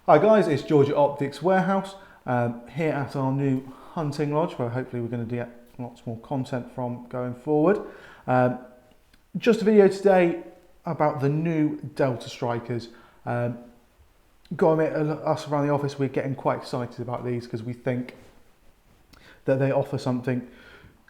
Hi guys, it's George at Optics Warehouse here at our new hunting lodge where hopefully we're going to get lots more content from going forward. Just a video today about the new Delta Strikers. Got to admit, us around the office, we're getting quite excited about these because we think that they offer something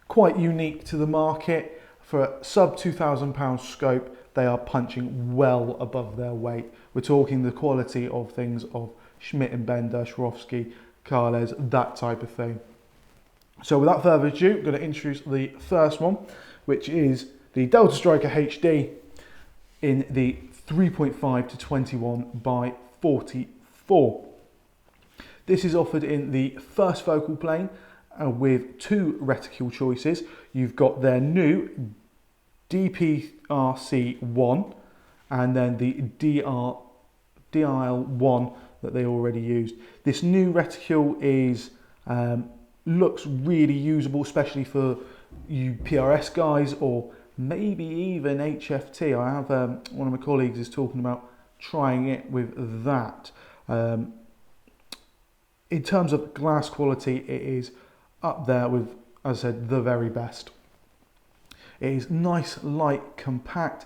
quite unique to the market. For a sub £2,000 scope, they are punching well above their weight. We're talking the quality of things of Schmidt & Bender, Swarovski, Carles, that type of thing. So without further ado, I'm going to introduce the first one, which is the Delta Striker HD in the 3.5 to 21 by 44. This is offered in the first focal plane with two reticule choices. You've got their new DPRC1 and then the DIL1 that they already used. This new reticule is looks really usable, especially for you PRS guys or maybe even HFT. I have one of my colleagues is talking about trying it with that. In terms of glass quality, it is up there with, as I said, the very best. It is nice, light, compact,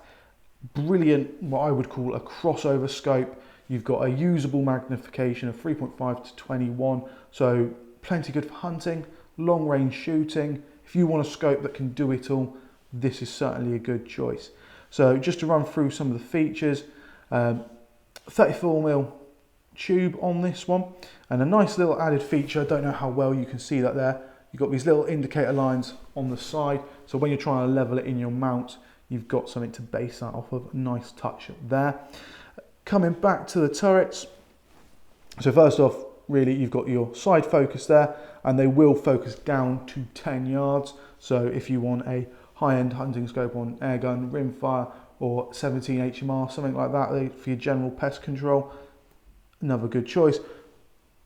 brilliant, what I would call a crossover scope. You've got a usable magnification of 3.5 to 21, so plenty good for hunting, long range shooting. If you want a scope that can do it all, this is certainly a good choice. So just to run through some of the features, 34mm tube on this one, and a nice little added feature, I don't know how well you can see that there, you've got these little indicator lines on the side, so when you're trying to level it in your mount, you've got something to base that off of. Nice touch there. Coming back to the turrets, so first off, really you've got your side focus there, and they will focus down to 10 yards, so if you want a high-end hunting scope on airgun, rimfire, or 17 HMR, something like that for your general pest control, another good choice.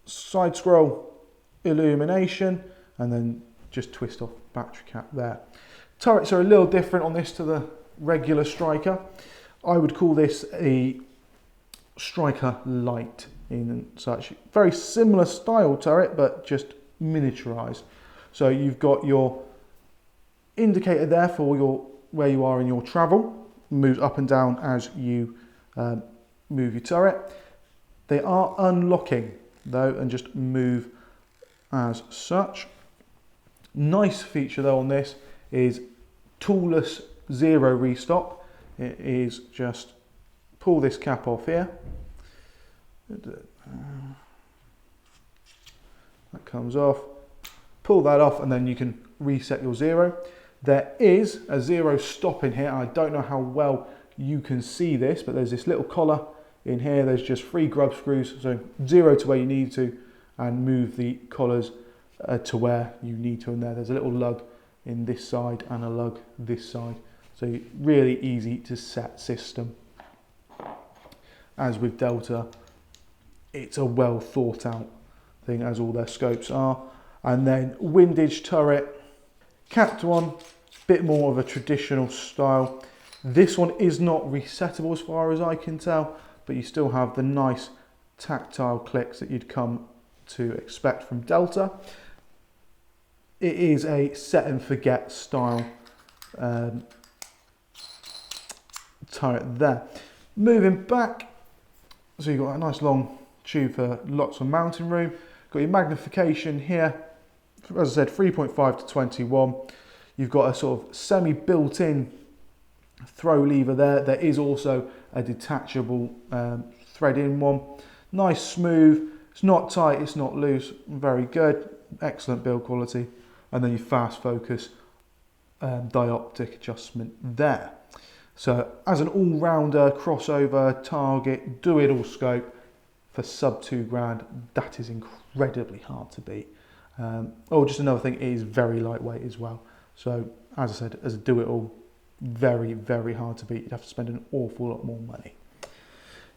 Side scroll illumination, and then just twist off battery cap there. Turrets are a little different on this to the regular Striker. I would call this a Striker Light in such. Very similar style turret, but just miniaturized. So you've got your indicator there for your where you are in your travel. Moves up and down as you move your turret. They are unlocking though, and just move as such. Nice feature though on this is toolless zero restop. It is just pull this cap off here. That comes off. Pull that off, and then you can reset your zero. There is a zero stop in here. I don't know how well you can see this, but there's this little collar in here. There's just 3 grub screws, so zero to where you need to, and move the collars to where you need to. And there's a little lug in this side and a lug this side. So really easy to set system. As with Delta, it's a well thought out thing, as all their scopes are. And then windage turret, capped one, bit more of a traditional style. This one is not resettable as far as I can tell, but you still have the nice tactile clicks that you'd come to expect from Delta. It is a set and forget style turret there. Moving back, so you've got a nice long tube for lots of mounting room. Got your magnification here, as I said, 3.5 to 21. You've got a sort of semi built-in throw lever there. There is also a detachable thread-in one. Nice, smooth. It's not tight, it's not loose. Very good. Excellent build quality. And then your fast focus dioptic adjustment there. So as an all-rounder, crossover, target, do-it-all scope for sub £2,000, that is incredibly hard to beat. Oh, just another thing, it is very lightweight as well. So as I said, as a do-it-all, very, very hard to beat. You'd have to spend an awful lot more money.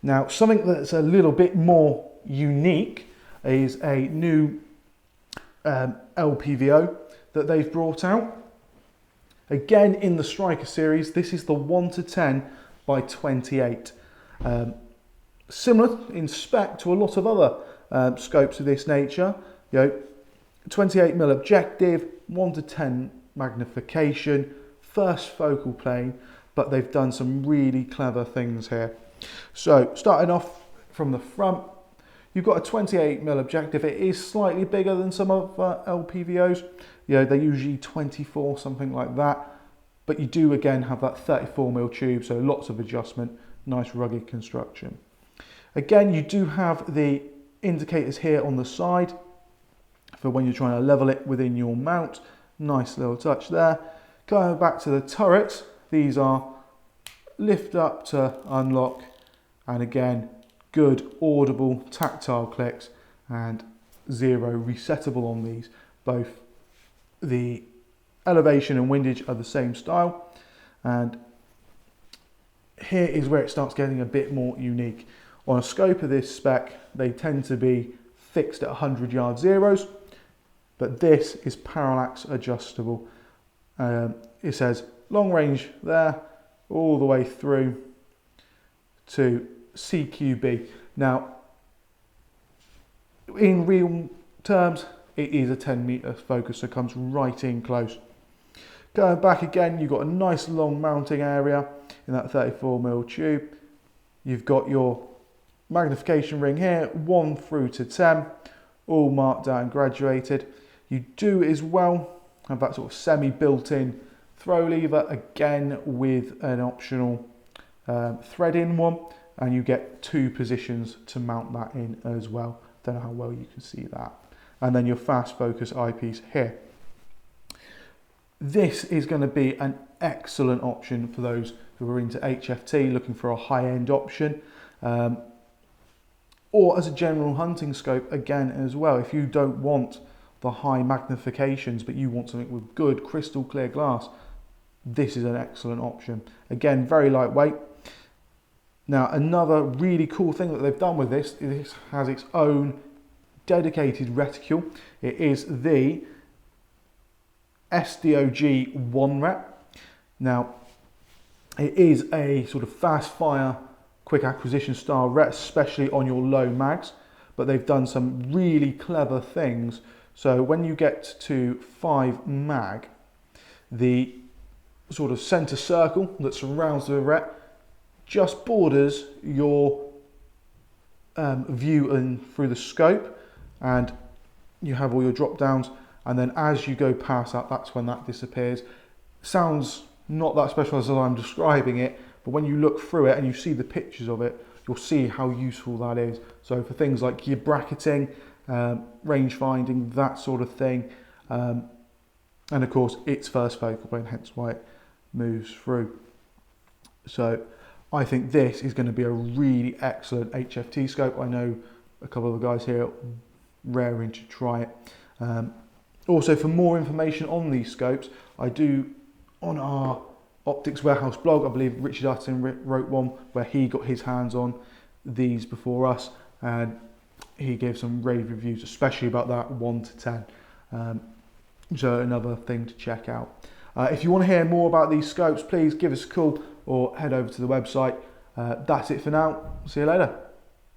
Now, something that's a little bit more unique is a new LPVO that they've brought out. Again, in the Striker series, this is the 1 to 10 by 28. similar in spec to a lot of other scopes of this nature. 28mm objective, 1:10 magnification, first focal plane, but they've done some really clever things here. So starting off from the front, you've got a 28mm objective. It is slightly bigger than some of LPVOs. They're usually 24, something like that. But you do again have that 34mm tube, so lots of adjustment, nice rugged construction. Again, you do have the indicators here on the side for when you're trying to level it within your mount. Nice little touch there. Going back to the turrets, these are lift up to unlock, and again, good audible tactile clicks and 0 resettable on these. Both the elevation and windage are the same style, and here is where it starts getting a bit more unique. On a scope of this spec, they tend to be fixed at 100 yard zeros, but this is parallax adjustable. It says long range there, all the way through to CQB. Now, in real terms, it is a 10-meter focus, so it comes right in close. Going back again, you've got a nice long mounting area in that 34mm tube. You've got your magnification ring here, 1 through to 10, all marked out and graduated. You do as well have that sort of semi-built-in throw lever, again with an optional thread-in one, and you get 2 positions to mount that in as well. Don't know how well you can see that. And then your fast focus eyepiece here. This is going to be an excellent option for those who are into HFT, looking for a high-end option, or as a general hunting scope again as well. If you don't want the high magnifications, but you want something with good crystal clear glass, this is an excellent option. Again, very lightweight. Now, another really cool thing that they've done with this has its own dedicated reticule. It is the SDOG 1 rep. Now, it is a sort of fast fire, quick acquisition style rep, especially on your low mags, but they've done some really clever things. So when you get to 5 mag, the sort of center circle that surrounds the rep just borders your view and through the scope, and you have all your drop downs, and then as you go past that, that's when that disappears. Sounds not that special as I'm describing it, but when you look through it and you see the pictures of it, you'll see how useful that is. So for things like your bracketing, range finding, that sort of thing, and of course it's first focal plane, hence why it moves through. So I think this is going to be a really excellent HFT scope. I know a couple of the guys here are raring to try it. Also, for more information on these scopes, I do on our Optics Warehouse blog, I believe Richard Utton wrote one where he got his hands on these before us, and he gave some rave reviews, especially about that 1 to 10. So another thing to check out. If you want to hear more about these scopes, please give us a call or head over to the website. That's it for now. See you later.